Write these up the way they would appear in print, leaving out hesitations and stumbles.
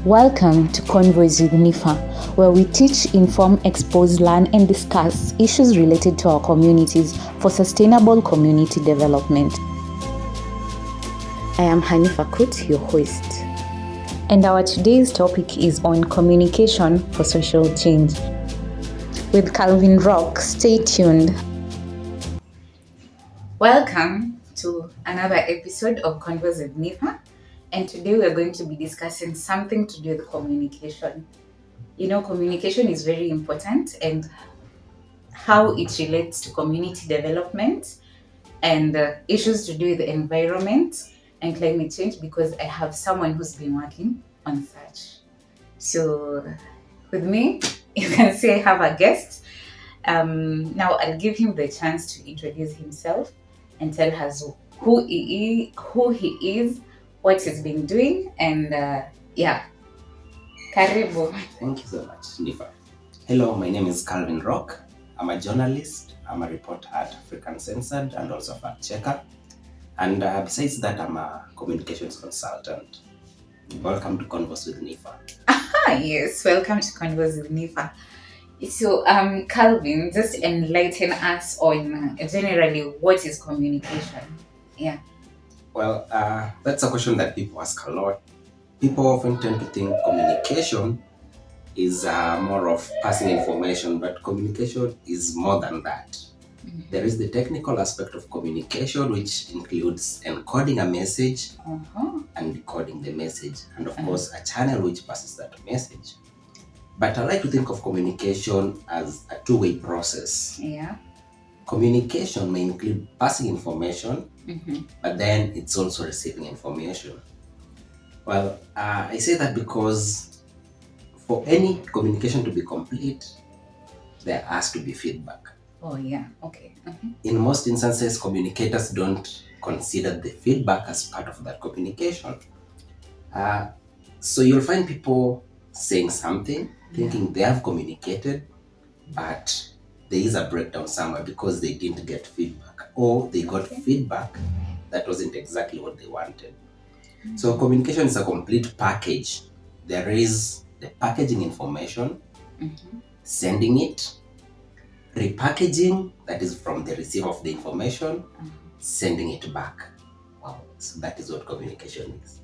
Welcome to Convoys with NIFA, where we teach, inform, expose, learn, and discuss issues related to our communities for sustainable community development. I am Hanifa Kut, your host. And our today's topic is on communication for social change. With Calvin Rock, stay tuned. Welcome to another episode of Convos with NIFA. And today we're going to be discussing something to do with communication. You know, communication is very important and how it relates to community development and issues to do with the environment and climate change, because I have someone who's been working on such. So with me, you can say I have a guest. Now I'll give him the chance to introduce himself and tell us who he is, what he's been doing, and Karibu. Thank you so much, Nifa. Hello, my name is Calvin Rock. I'm a journalist, I'm a reporter at African Censored and also a fact checker. And besides that, I'm a communications consultant. Welcome to Convos with NIFA. Yes, welcome to Convos with NIFA. So, Calvin, just enlighten us on generally what is communication. Yeah. Well, that's a question that people ask a lot. People often tend to think communication is more of passing information, but communication is more than that. Mm-hmm. There is the technical aspect of communication, which includes encoding a message and decoding the message, and of course a channel which passes that message. But I like to think of communication as a two-way process. Yeah. Communication may include passing information, but then it's also receiving information. Well, I say that because for any communication to be complete, there has to be feedback. Oh, yeah. Okay. In most instances, communicators don't consider the feedback as part of that communication. So you'll find people saying something, thinking they have communicated, but there is a breakdown somewhere because they didn't get feedback, or they got feedback that wasn't exactly what they wanted. So communication is a complete package. There is the packaging information, sending it, repackaging, that is from the receiver of the information, sending it back. Wow, so that is what communication is.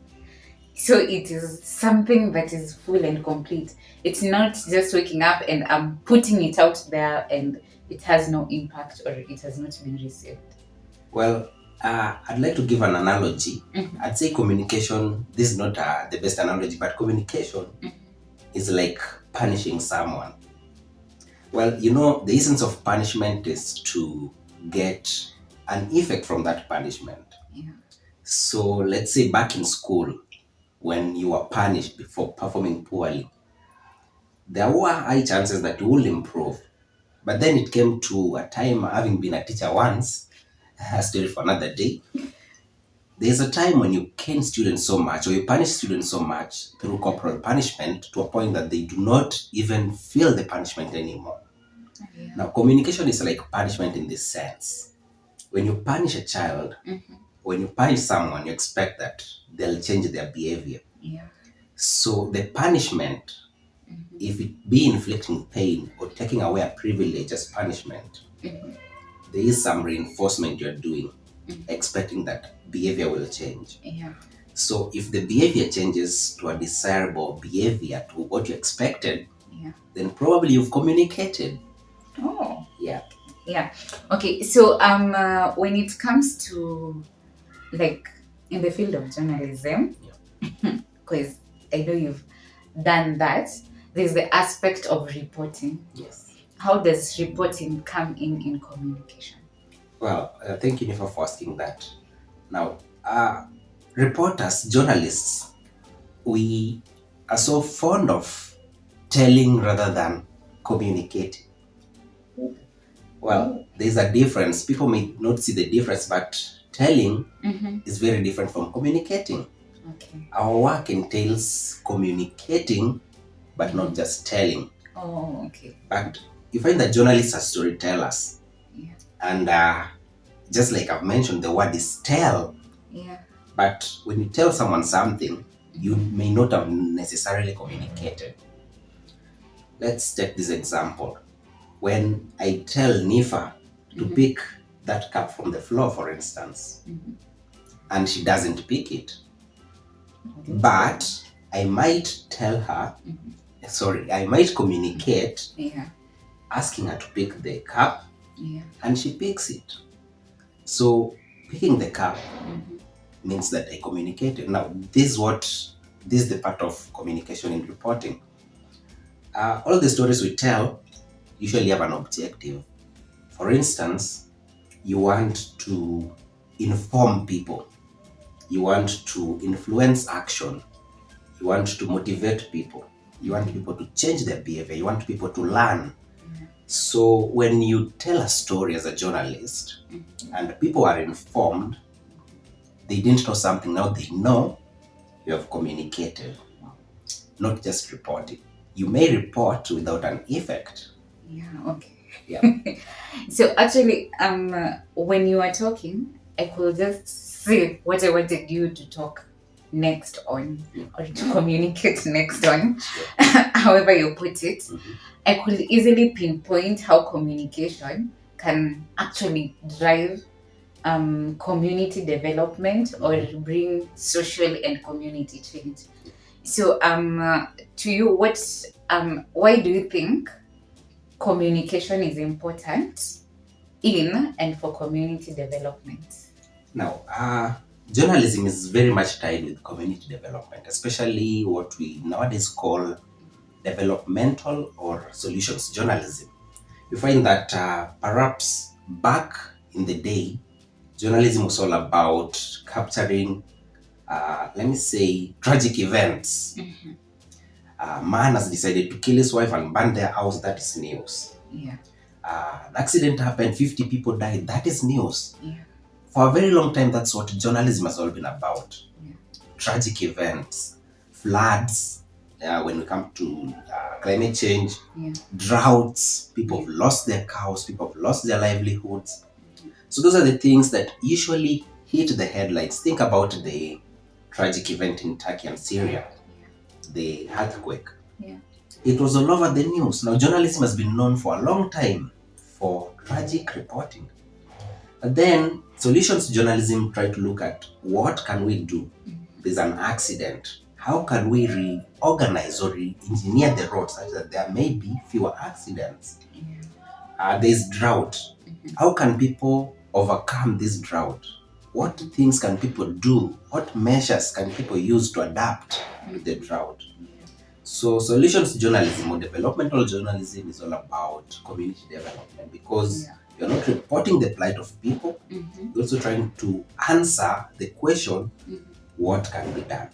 So it is something that is full and complete. It's not just waking up and I'm putting it out there and it has no impact or it has not been received. Well, I'd like to give an analogy. I'd say communication, this is not the best analogy, but communication is like punishing someone. Well, you know, the essence of punishment is to get an effect from that punishment. Yeah. So let's say back in school, when you were punished before performing poorly, there were high chances that you will improve. But then it came to a time, having been a teacher once, a story for another day, there's a time when you cane students so much, or you punish students so much through corporal punishment to a point that they do not even feel the punishment anymore. Yeah. Now, communication is like punishment in this sense. When you punish a child, when you punish someone, you expect that they'll change their behavior. Yeah. So the punishment, if it be inflicting pain or taking away a privilege as punishment, there is some reinforcement you're doing, expecting that behavior will change. Yeah. So if the behavior changes to a desirable behavior, to what you expected, then probably you've communicated. Oh. Yeah. Yeah. Okay. So when it comes to, like, in the field of journalism, because I know you've done that, there's the aspect of reporting. Yes. How does reporting come in communication? Well, thank you, Nifa, for asking that. Now, reporters, journalists, we are so fond of telling rather than communicating. Well, there's a difference. People may not see the difference, but telling is very different from communicating. Okay. Our work entails communicating, but not just telling. Oh, okay. But you find that journalists are storytellers. Yeah. And just like I've mentioned, the word is tell. Yeah. But when you tell someone something, you may not have necessarily communicated. Let's take this example. When I tell Nifa to pick that cup from the floor, for instance, and she doesn't pick it, but I might tell her, I might communicate Yeah. asking her to pick the cup, Yeah. and she picks it. So picking the cup means that I communicated. Now, this is the part of communication in reporting. All the stories we tell usually have an objective. For instance, you want to inform people, you want to influence action, you want to motivate people, you want people to change their behavior, you want people to learn. So when you tell a story as a journalist and people are informed, they didn't know something, now they know, you have communicated, not just reporting. You may report without an effect. Yeah. Okay. Yeah. So actually, when you are talking, I could just say what I wanted you to talk next on, or to communicate next on, however you put it. I could easily pinpoint how communication can actually drive community development or bring social and community change. So, to you, why do you think communication is important in and for community development? Now, journalism is very much tied with community development, especially what we nowadays call developmental or solutions journalism. You find that perhaps back in the day, journalism was all about capturing, let me say, tragic events. A man has decided to kill his wife and burn their house, that is news. Yeah. An accident happened, 50 people died, that is news. Yeah. For a very long time, that's what journalism has all been about. Yeah. Tragic events, floods, when we come to climate change, droughts, people have lost their cows, people have lost their livelihoods. So those are the things that usually hit the headlines. Think about the tragic event in Turkey and Syria, the earthquake. Yeah. It was all over the news. Now, journalism has been known for a long time for tragic reporting. And then solutions journalism try to look at what can we do. There's an accident. How can we reorganize or re-engineer the roads such that there may be fewer accidents? There's drought. How can people overcome this drought? What things can people do? What measures can people use to adapt to the drought? So solutions journalism or developmental journalism is all about community development, because you're not reporting the plight of people, you're also trying to answer the question, what can be done?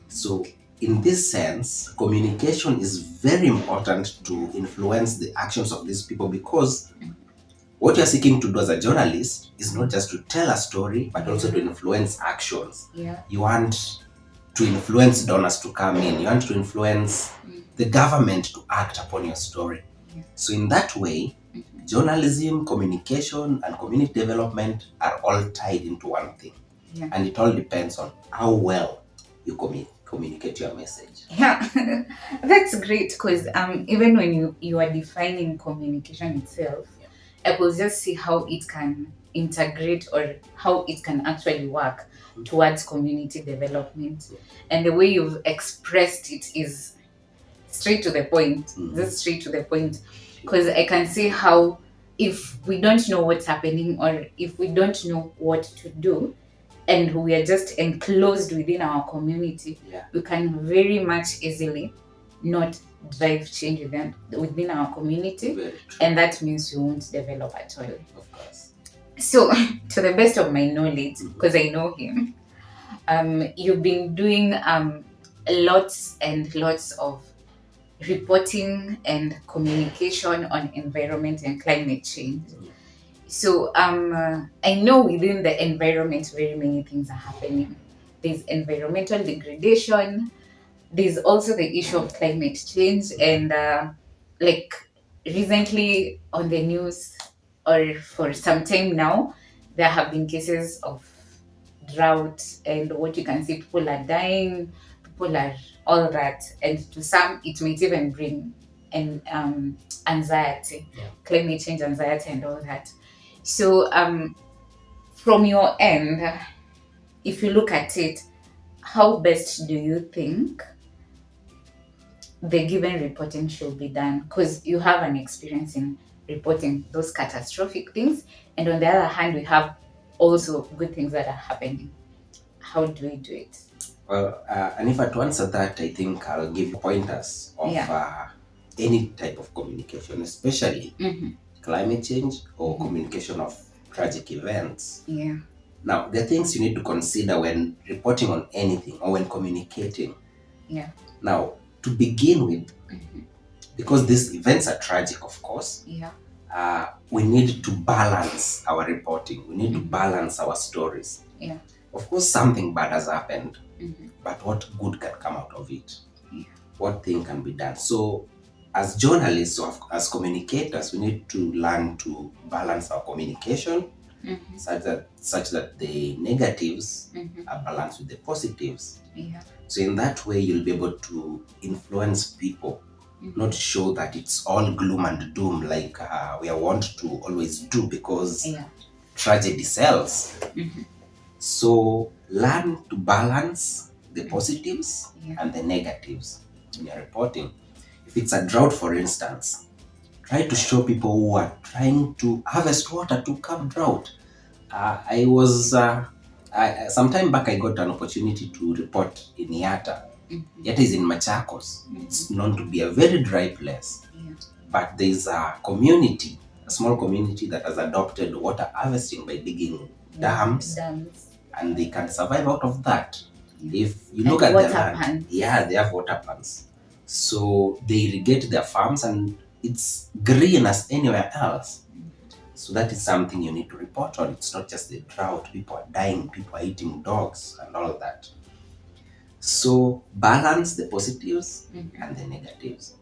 So in this sense, communication is very important to influence the actions of these people, because what you're seeking to do as a journalist is not just to tell a story, but also to influence actions. You want to influence donors to come in. You want to influence the government to act upon your story. So in that way, journalism, communication, and community development are all tied into one thing. And it all depends on how well you communicate your message. Yeah, that's great, because even when you are defining communication itself, I could just see how it can integrate or how it can actually work towards community development. And the way you've expressed it is straight to the point, just straight to the point. Because I can see how if we don't know what's happening, or if we don't know what to do, and we are just enclosed within our community, we can very much easily not drive change within our community, and that means we won't develop at all. Of course. So, to the best of my knowledge, because I know him, you've been doing lots and lots of reporting and communication on environment and climate change. So I know within the environment very many things are happening. There's environmental degradation. There's also the issue of climate change, and like recently on the news, or for some time now, there have been cases of drought, and what you can see, people are dying, people are all that, and to some it might even bring anxiety, climate change anxiety, and all that. So from your end, if you look at it, how best do you think the given reporting should be done? Because you have an experience in reporting those catastrophic things, and on the other hand, we have also good things that are happening. How do we do it? Well, and if I to answer that, I think I'll give you pointers of any type of communication, especially climate change or communication of tragic events. Yeah. Now, there are things you need to consider when reporting on anything or when communicating. Yeah. Now, to begin with, because these events are tragic, of course, we need to balance our reporting. We need to balance our stories. Yeah. Of course, something bad has happened, but what good can come out of it? Yeah. What thing can be done? So, as journalists or as communicators, we need to learn to balance our communication such that the negatives are balanced with the positives. Yeah. So in that way, you'll be able to influence people, not show that it's all gloom and doom like we are wont to always do, because tragedy sells. So learn to balance the positives and the negatives in your reporting. If it's a drought, for instance, try to show people who are trying to harvest water to curb drought. Some time back, I got an opportunity to report in Yatta. Yatta is in Machakos. It's known to be a very dry place. But there's a community, a small community that has adopted water harvesting by digging dams. And they can survive out of that. If you look at their land, they have water plants. So they irrigate their farms and it's green as anywhere else. So that is something you need to report on. It's not just the drought. People are dying, people are eating dogs and all of that. So balance the positives and the negatives.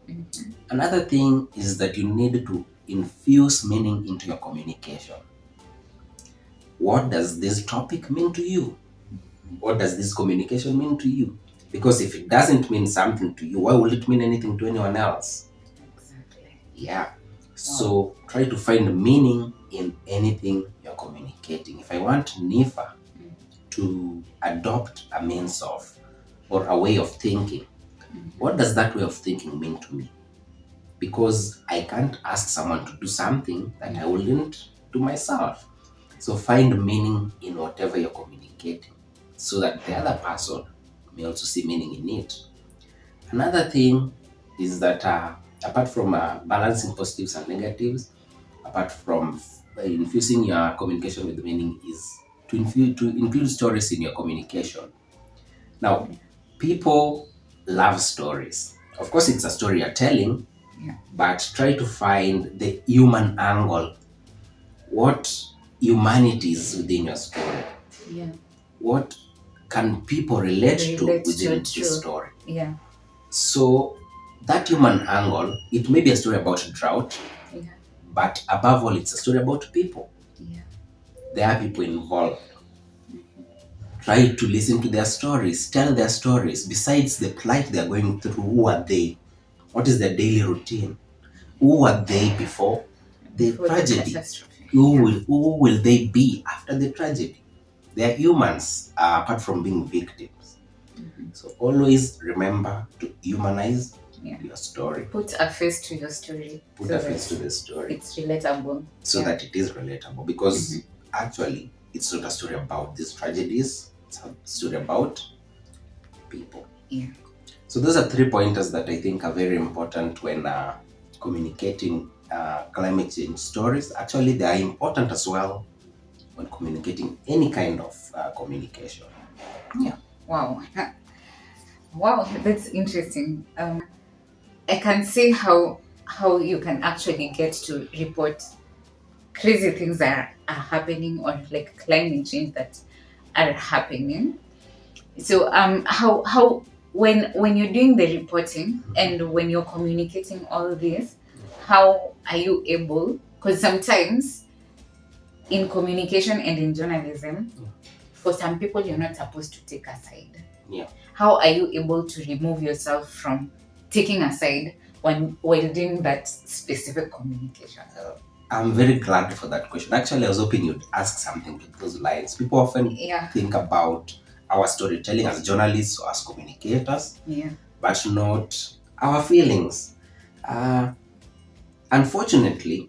Another thing is that you need to infuse meaning into your communication. What does this topic mean to you? What does this communication mean to you? Because if it doesn't mean something to you, why will it mean anything to anyone else? Exactly. Yeah. So try to find meaning in anything you're communicating. If I want NIFA to adopt a means of or a way of thinking, what does that way of thinking mean to me? Because I can't ask someone to do something that I wouldn't do myself. So find meaning in whatever you're communicating so that the other person may also see meaning in it. Another thing is that apart from balancing positives and negatives, apart from infusing your communication with meaning, is to include stories in your communication. Now, people love stories. Of course, it's a story you're telling, but try to find the human angle. What humanity is within your story? What can people relate to within the story? So that human angle, it may be a story about drought, but above all, it's a story about people. There are people involved. Try to listen to their stories, tell their stories. Besides the plight they're going through, who are they? What is their daily routine? Who were they before the tragedy? Who will they be after the tragedy? They are humans, apart from being victims. So always remember to humanize your story. Put a face to your story. Put a face to the story. It's relatable. So that it is relatable. Because actually, it's not a story about these tragedies. It's a story about people. So those are 3 pointers that I think are very important when communicating climate change stories. Actually, they are important as well when communicating any kind of communication. Wow. Wow, that's interesting. I can see how you can actually get to report crazy things that are happening, or like climate change that are happening. So how when you're doing the reporting and when you're communicating all this, how are you able, because sometimes in communication and in journalism, for some people you're not supposed to take a side. Yeah. How are you able to remove yourself from taking a side while doing that specific communication? I'm very glad for that question. Actually, I was hoping you'd ask something with those lines. People often Yeah. think about our storytelling as journalists or as communicators, Yeah. but not our feelings. Uh, Unfortunately,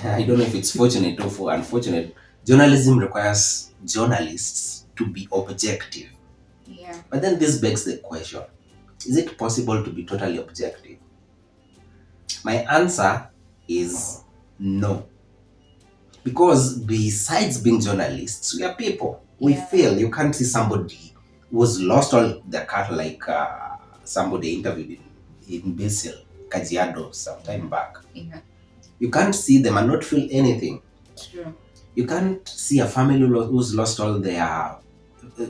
I don't know if it's fortunate or for unfortunate, journalism requires journalists to be objective. Yeah. But then this begs the question, is it possible to be totally objective? My answer is no. Because besides being journalists, we are people. We Yeah. feel. You can't see somebody who's lost all their cat like somebody interviewed in Basil, Kajiado some time back. Yeah. You can't see them and not feel anything. True. You can't see a family who's lost all their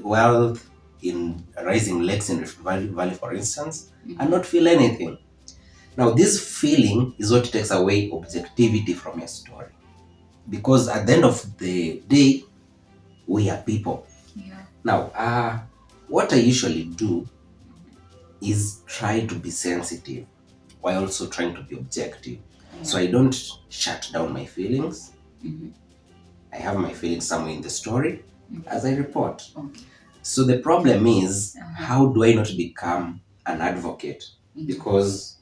wealth in rising lakes in Rift Valley, for instance, and not feel anything. Now, this feeling is what takes away objectivity from your story. Because at the end of the day, we are people. Yeah. Now, what I usually do is try to be sensitive while also trying to be objective. Yeah. So I don't shut down my feelings. Mm-hmm. I have my feelings somewhere in the story as I report. Okay. So the problem is, how do I not become an advocate? Because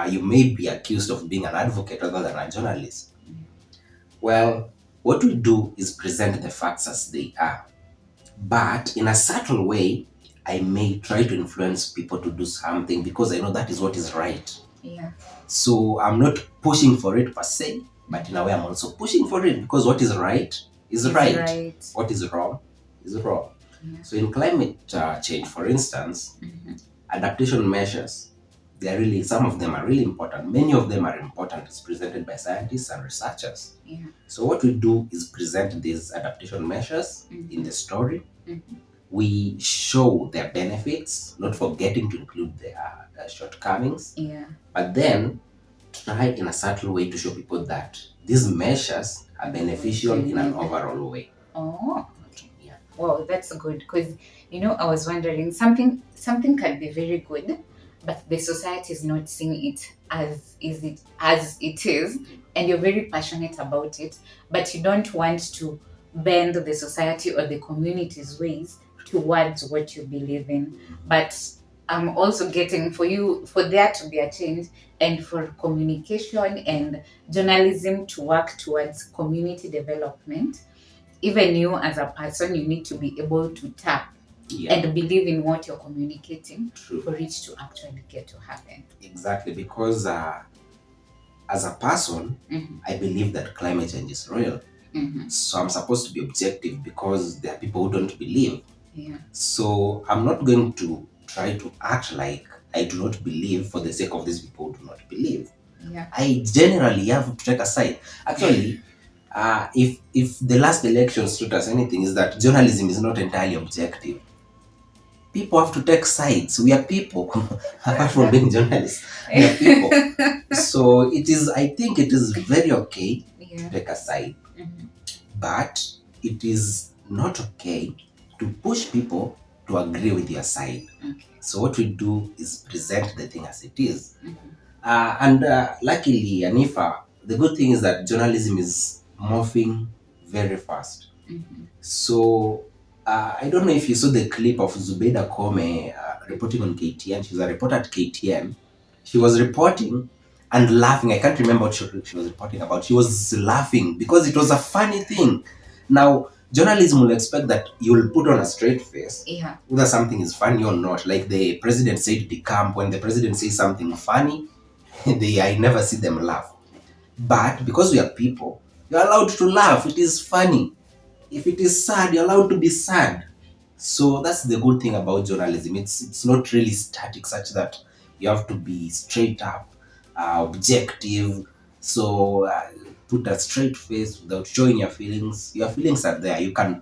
you may be accused of being an advocate rather than a journalist. Well, what we do is present the facts as they are. But in a subtle way, I may try to influence people to do something because I know that is what is right. Yeah. So I'm not pushing for it per se, but in a way I'm also pushing for it because what is right is right. What is wrong is wrong. Yeah. So in climate change, for instance, adaptation measures, they are really, some of them are really important. Many of them are important. It's presented by scientists and researchers. Yeah. So what we do is present these adaptation measures in the story. We show their benefits, not forgetting to include their shortcomings. Yeah. But then try in a subtle way to show people that these measures are beneficial in an overall way. Oh, okay. Yeah. Wow, that's good because I was wondering something can be very good, but the society is not seeing it as it is, and you're very passionate about it, but you don't want to bend the society or the community's ways towards what you believe in. But I'm also getting for there to be a change and for communication and journalism to work towards community development. Even you as a person, you need to be able to tap and believe in what you're communicating. True. For it to actually get to happen. Exactly, because as a person, I believe that climate change is real. So I'm supposed to be objective because there are people who don't believe. Yeah. So I'm not going to try to act like I do not believe for the sake of these people who do not believe. Yeah. I generally have to take a side. Actually, if the last elections taught us anything, is that journalism is not entirely objective. People have to take sides. We are people, apart from being journalists. We are people. So I think it is very okay to take a side. But it is not okay to push people to agree with your side. Okay. So what we do is present the thing as it is. Luckily, Anifa, the good thing is that journalism is morphing very fast. So I don't know if you saw the clip of Zubeida Kome reporting on KTN. She's a reporter at KTN. She was reporting and laughing. I can't remember what she was reporting about. She was laughing because it was a funny thing. Now, journalism will expect that you'll put on a straight face, whether something is funny or not. Like the president said to camp, when the president says something funny, I never see them laugh. But because we are people, you're allowed to laugh. It is funny. If it is sad, you're allowed to be sad. So that's the good thing about journalism. It's not really static, such that you have to be straight up, objective. So put a straight face without showing your feelings. Your feelings are there. You can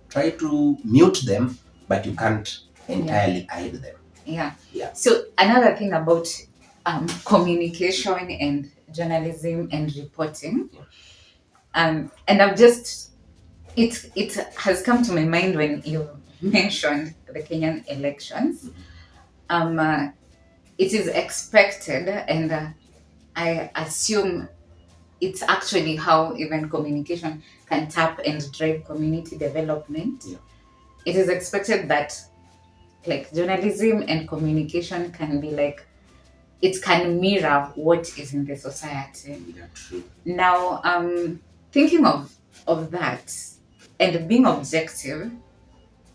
try to mute them, but you can't entirely hide them. Yeah. So another thing about communication and journalism and reporting, and I've just it has come to my mind when mentioned the Kenyan elections, um, uh, it is expected, and I assume it's actually how even communication can tap and drive community development. Yeah. It is expected that like journalism and communication can be like it can mirror what is in the society. Yeah, true. Now, thinking of that and being objective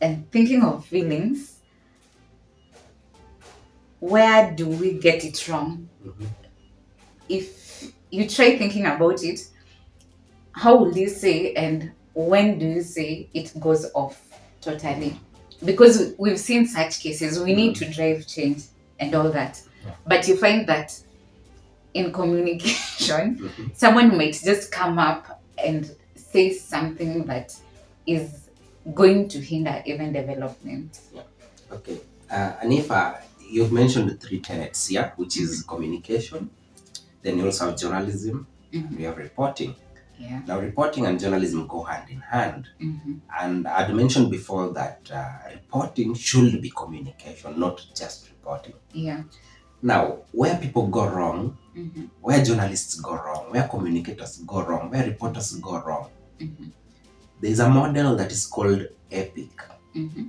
and thinking of feelings, where do we get it wrong? Mhm. If you try thinking about it, how will you say and when do you say it goes off totally? Because we've seen such cases, we need to drive change and all that. Yeah. But you find that in communication, Mhm. someone might just come up and say something that is going to hinder even development. Okay. Anifa, you've mentioned the three tenets here, which is communication. Then you also have journalism. Mhm. We have reporting. Yeah. Now, reporting and journalism go hand in hand. Mm-hmm. And I'd mentioned before that reporting should be communication, not just reporting. Yeah. Now, where people go wrong, Mm-hmm. where journalists go wrong, where communicators go wrong, where reporters go wrong, Mm-hmm. there's a model that is called EPIC. Mm-hmm.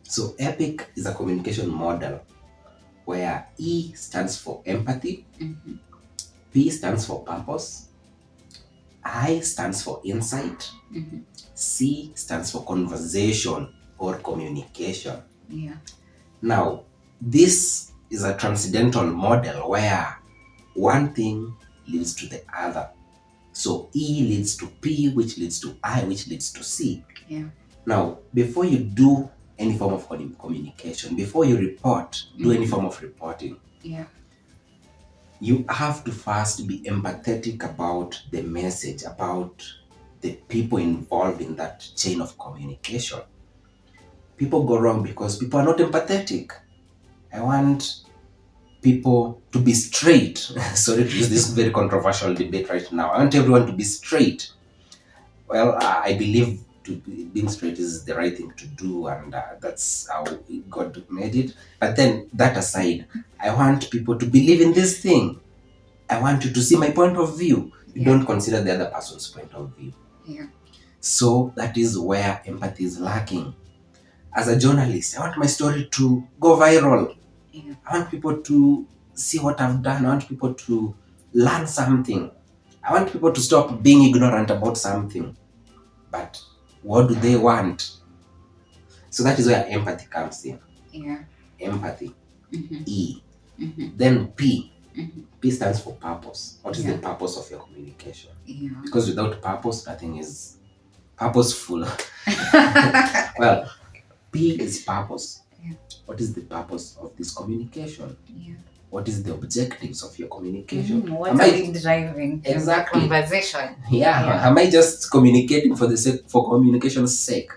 So, EPIC is a communication model where E stands for empathy, Mm-hmm. P stands for purpose, I stands for insight, Mm-hmm. C stands for conversation or communication. Yeah. Now, this is a transcendental model where one thing leads to the other. So E leads to P, which leads to I, which leads to C. Yeah. Now, before you do any form of communication, before you report, do any form of reporting, Yeah. you have to first be empathetic about the message, about the people involved in that chain of communication. People go wrong because people are not empathetic. I want people to be straight. Sorry to use this very controversial debate right now. I want everyone to be straight. Well, I believe being straight is the right thing to do, and that's how God made it. But then, that aside, I want people to believe in this thing. I want you to see my point of view. You Yeah. don't consider the other person's point of view. Yeah. So that is where empathy is lacking. As a journalist, I want my story to go viral. Yeah. I want people to see what I've done. I want people to learn something. I want people to stop being ignorant about something. But what do they want? So that is where empathy comes in. Yeah. Empathy. Mm-hmm. E. Mm-hmm. Then P. Mm-hmm. P stands for purpose. What is Yeah. the purpose of your communication? Yeah. Because without purpose, nothing is purposeful. Well, P is purpose. Yeah. What is the purpose of this communication? Yeah. What is the objectives of your communication? What Am are I we driving in the exactly conversation? yeah. Am I just communicating for the sake for communication's sake?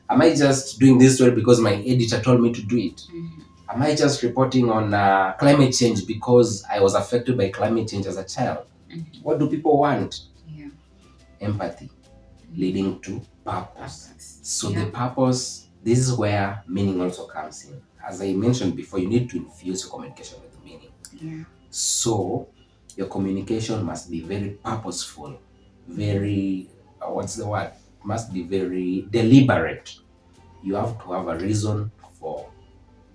Am I just doing this story because my editor told me to do it? Mm-hmm. Am I just reporting on climate change because I was affected by climate change as a child? Mm-hmm. What do people want? Yeah. Empathy leading to purpose. So Yeah. the purpose, this is where meaning also comes in. As I mentioned before, you need to infuse your communication with meaning. Yeah. So your communication must be very purposeful, very, what's the word? Must be very deliberate. You have to have a reason for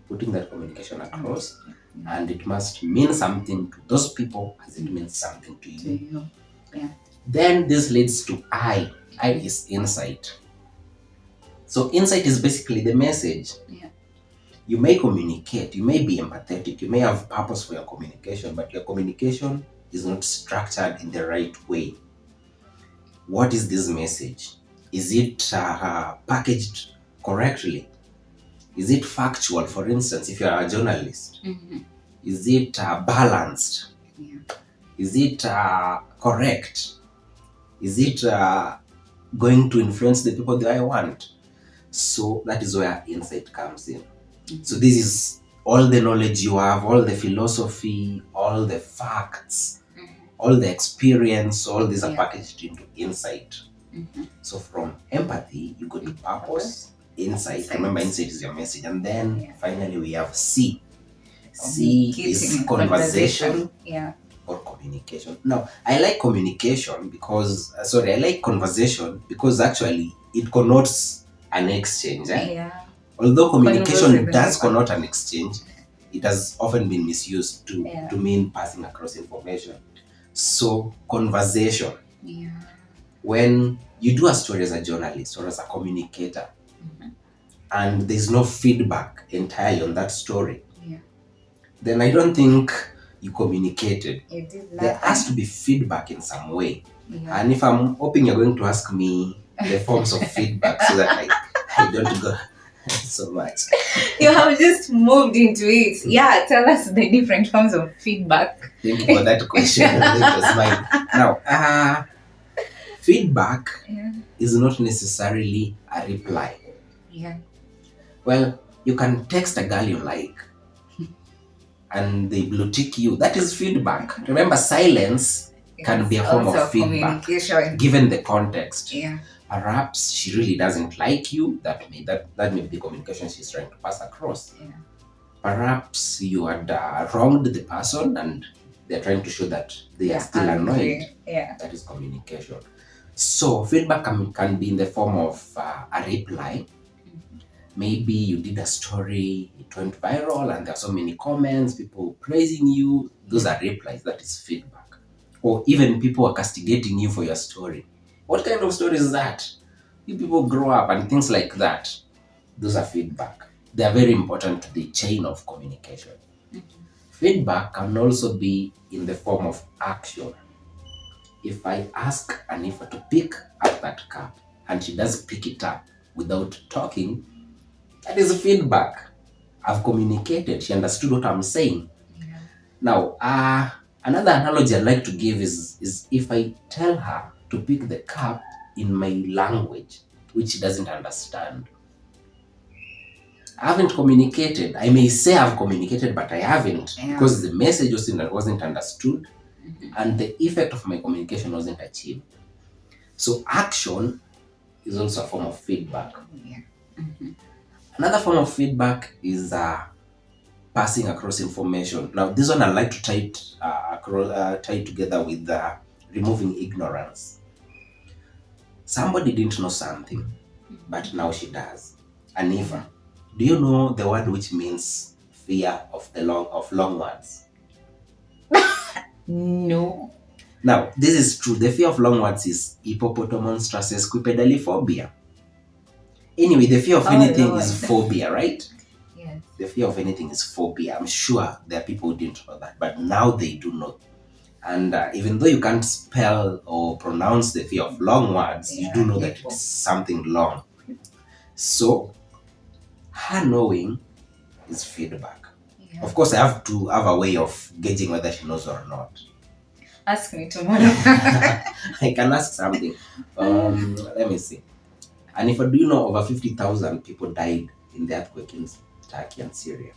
putting that communication across, and it must mean something to those people as it means something to To you. you. Yeah. Then this leads to I. I is insight. So insight is basically the message. Yeah. You may communicate, you may be empathetic, you may have purpose for your communication, but your communication is not structured in the right way. What is this message? Is it packaged correctly? Is it factual? For instance, if you are a journalist, Mm-hmm. is it balanced? Yeah. Is it correct? Is it going to influence the people that I want? So that is where insight comes in. Mm-hmm. So this is all the knowledge you have, all the philosophy, all the facts, all the experience, all these are packaged into insight. Mm-hmm. So from empathy, you go to purpose, insight. Remember, insight is your message. And then finally we have C. C is Communicating, conversation Yeah. or communication. Now, I like communication because, I like conversation because actually it connotes an exchange. Yeah. Although communication Convos with does nifa. connote an exchange, it has often been misused Yeah. to mean passing across information. So, conversation. Yeah. When you do a story as a journalist or as a communicator, and there's no feedback entirely on that story, then I don't think you communicated. You did There has to nothing. be feedback in some way. Yeah. And if I'm hoping you're going to ask me the forms of feedback so that I don't go so much. You have just moved into it. Yeah, tell us the different forms of feedback. Thank you for that question. That was mine. Now, feedback is not necessarily a reply. Yeah. Well, you can text a girl you like and they blue tick you. That is feedback. Remember, silence can be a form of feedback given the context. Yeah. Perhaps she really doesn't like you. That may be the communication she's trying to pass across. Yeah. Perhaps you had wronged the person and they're trying to show that they are still annoyed. Yeah. That is communication. So feedback can be in the form of a reply. Maybe you did a story, it went viral, and there are so many comments, people praising you. Those are replies. That is feedback. Or even people are castigating you for your story. What kind of story is that? You people grow up and things like that. Those are feedback. They are very important to the chain of communication. Feedback can also be in the form of action. If I ask Anifa to pick up that cup and she does pick it up without talking, that is feedback. I've communicated. She understood what I'm saying. Yeah. Now, another analogy I'd like to give is if I tell her to pick the cup in my language, which she doesn't understand. I haven't communicated. I may say I've communicated, but I haven't because the message wasn't understood and the effect of my communication wasn't achieved. So action is also a form of feedback. Yeah. Another form of feedback is passing across information. Now, this one I like to tie it together with removing ignorance. Somebody didn't know something, but now she does. Anifa, do you know the word which means fear of long words? No. Now, this is true. The fear of long words is hippopotamonstrossesquipedaliphobia. Anyway, the fear of anything is phobia, right? Yes. The fear of anything is phobia. I'm sure there are people who didn't know that, but now they do know. And even though you can't spell or pronounce the fear of long words, you do know that it's something long. So, her knowing is feedback. Yeah. Of course, I have to have a way of gauging whether she knows or not. Ask me tomorrow. I can ask something. Let me see. And if do you know over 50,000 people died in the earthquake in Turkey and Syria?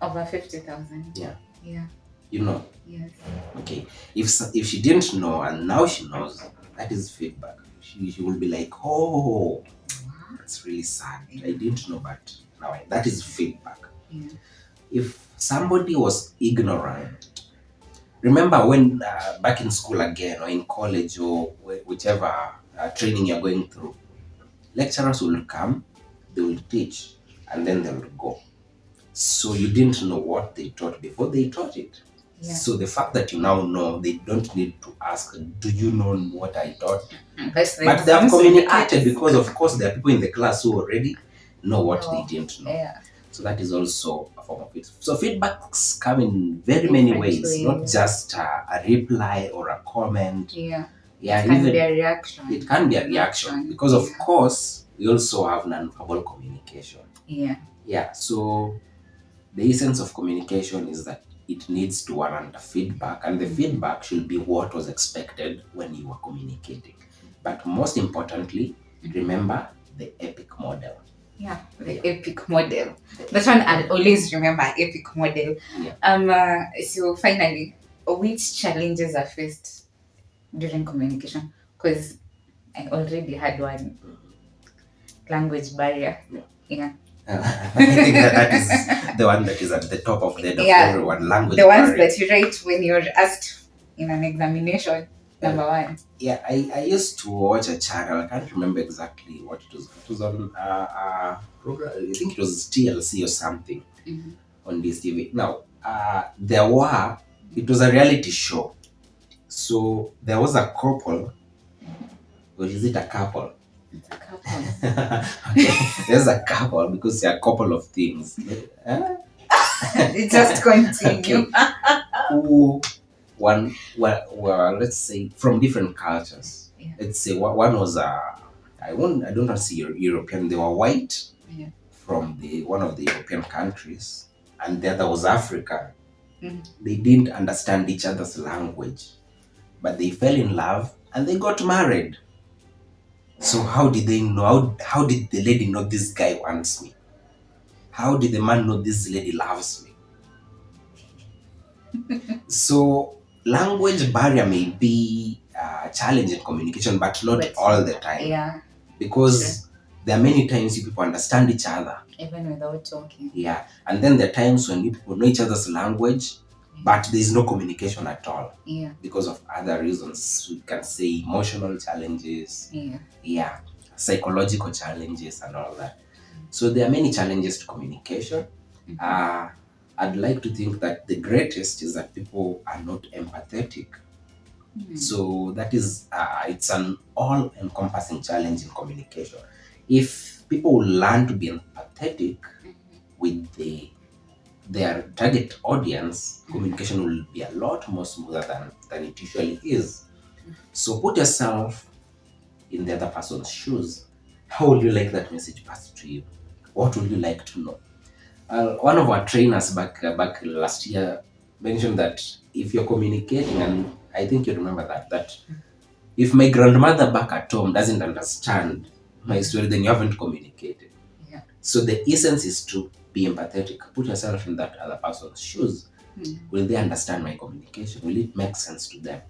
Over 50,000? Yeah. Yeah. You know? Yes. Okay. If she didn't know and now she knows, that is feedback. She will be like, oh, that's really sad. I didn't know, but now that is feedback. Yeah. If somebody was ignorant, remember when back in school again or in college or whichever training you're going through, lecturers will come, they will teach, and then they will go. So you didn't know what they taught before they taught it. Yeah. So the fact that you now know, they don't need to ask, do you know what I taught? But they have communicated because, of course, there are people in the class who already know what they didn't know. Yeah. So that is also a form of it. So feedbacks come in very many ways, not just a reply or a comment. Yeah. Yeah, it can be a reaction. It can be a reaction because, of course, we also have non-verbal communication. Yeah. Yeah. So the essence of communication is that it needs to warrant a feedback, and the feedback should be what was expected when you were communicating. But most importantly, remember the EPIC model. Yeah, the EPIC model. That one I'll always remember, EPIC model. Yeah. So finally, which challenges are faced during communication? Because I already had one. language barrier. Yeah. I think that is the one that is at the top of the head of Yeah, everyone. Language the ones barrier. that you write when you're asked in an examination. Number one. Yeah, I used to watch a channel. I can't remember exactly what it was. It was on program. I think it was TLC or something on this TV. Now, it was a reality show. So there was a couple, or is it a couple? It's a couple. Okay, there's a couple because there are a couple of things. It just continue. Okay. Who well, let's say from different cultures. Yeah. Let's say one was I don't want to say European. They were white from one of the European countries, and the other was African. They didn't understand each other's language, but they fell in love and they got married. So how did they know? How did the lady know this guy wants me? How did the man know this lady loves me? So language barrier may be a challenge in communication, but not all the time. Yeah. Because there are many times you people understand each other. Even without talking. Yeah. And then there are times when you people know each other's language, but there is no communication at all. Yeah. Because of other reasons. We can say emotional challenges. Yeah. Yeah. Psychological challenges and all that. So there are many challenges to communication. I'd like to think that the greatest is that people are not empathetic. So that is, it's an all-encompassing challenge in communication. If people will learn to be empathetic with their target audience, communication will be a lot more smoother than it usually is. So put yourself in the other person's shoes. How would you like that message passed to you? What would you like to know? One of our trainers back last year mentioned that if you're communicating, and I think you remember that if my grandmother back at home doesn't understand my story, then you haven't communicated. Yeah. So the essence is to be empathetic. Put yourself in that other person's shoes. Will they understand my communication? Will it make sense to them?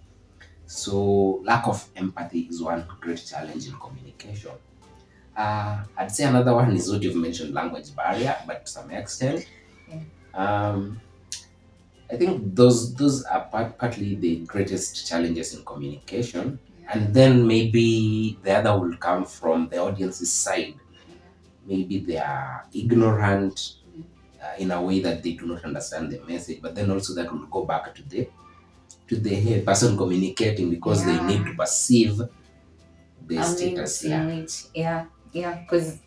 So lack of empathy is one great challenge in communication. I'd say another one is what you've mentioned, language barrier, but to some extent. I think those are partly the greatest challenges in communication. And then maybe the other will come from the audience's side. Maybe they are ignorant in a way that they do not understand the message, but then also that will go back to the person communicating because they need to perceive the status. Yeah, because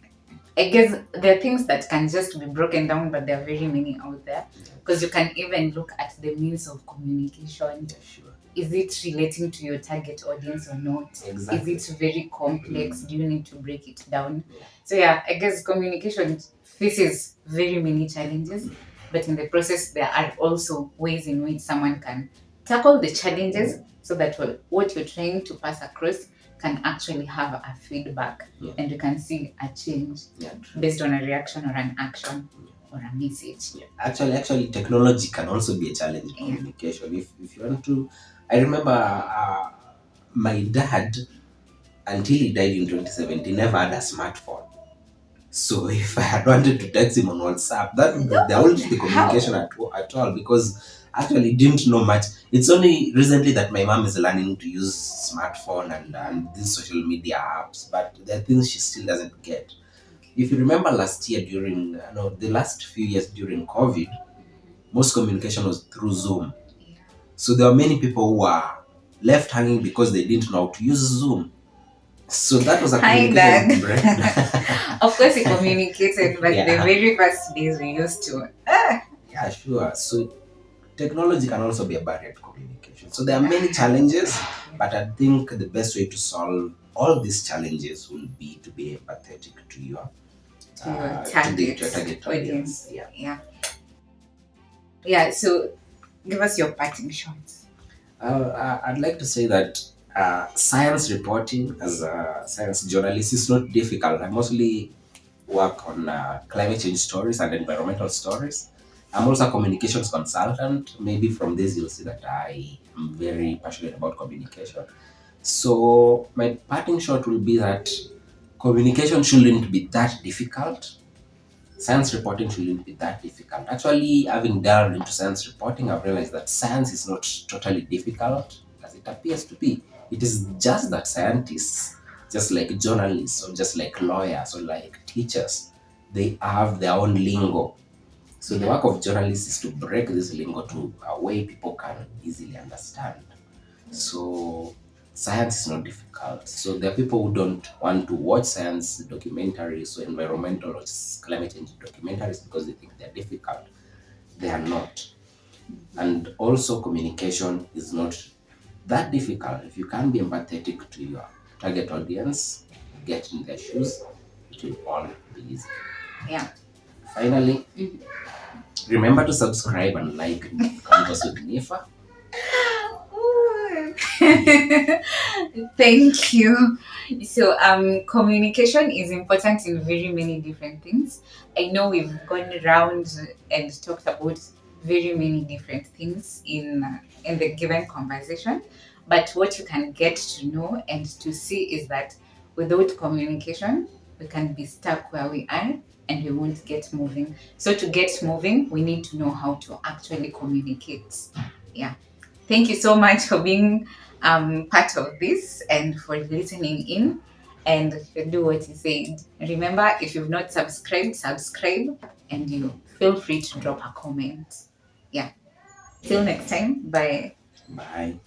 I guess there are things that can just be broken down, but there are very many out there. Because you can even look at the means of communication. Yeah, sure. Is it relating to your target audience or not? Exactly. Is it very complex? Do you need to break it down? So yeah, I guess communication faces very many challenges, but in the process there are also ways in which someone can tackle the challenges so that what you're trying to pass across can actually have a feedback and you can see a change based on a reaction or an action or a message. Actually technology can also be a challenge in communication. If you want to, I remember my dad, until he died in 2017, never had a smartphone. So if I had wanted to text him on WhatsApp, that would be the only communication at all, because actually didn't know much. It's only recently that my mom is learning to use smartphone and these social media apps, but there are things she still doesn't get. If you remember last year the last few years during COVID, most communication was through Zoom. So there were many people who were left hanging because they didn't know how to use Zoom. So that was a communication break. Of course he communicated, but the very first days we used to. Yeah, sure. So technology can also be a barrier to communication. So there are many challenges, but I think the best way to solve all these challenges will be to be empathetic to your target audience. Yeah. So give us your parting shots. I'd like to say that science reporting as a science journalist is not difficult. I mostly work on climate change stories and environmental stories. I'm also a communications consultant. Maybe from this you'll see that I am very passionate about communication. So my parting shot will be that communication shouldn't be that difficult. Science reporting shouldn't be that difficult. Actually, having delved into science reporting, I've realized that science is not totally difficult as it appears to be. It is just that scientists, just like journalists or just like lawyers or like teachers, they have their own lingo. So the work of journalists is to break this lingo to a way people can easily understand. So science is not difficult. So there are people who don't want to watch science documentaries or environmental or climate change documentaries because they think they're difficult. They are not. And also communication is not that difficult. If you can be empathetic to your target audience, get in their shoes, it will all be easy. Yeah. Finally, remember to subscribe and like Converse with Nifa. Thank you. So, communication is important in very many different things. I know we've gone around and talked about very many different things in the given conversation, but what you can get to know and to see is that without communication, we can be stuck where we are and we won't get moving. So, to get moving, we need to know how to actually communicate. Yeah. Thank you so much for being part of this and for listening in and do what you said. Remember, if you've not subscribed, subscribe and you feel free to drop a comment. Yeah. Till next time. Bye. Bye.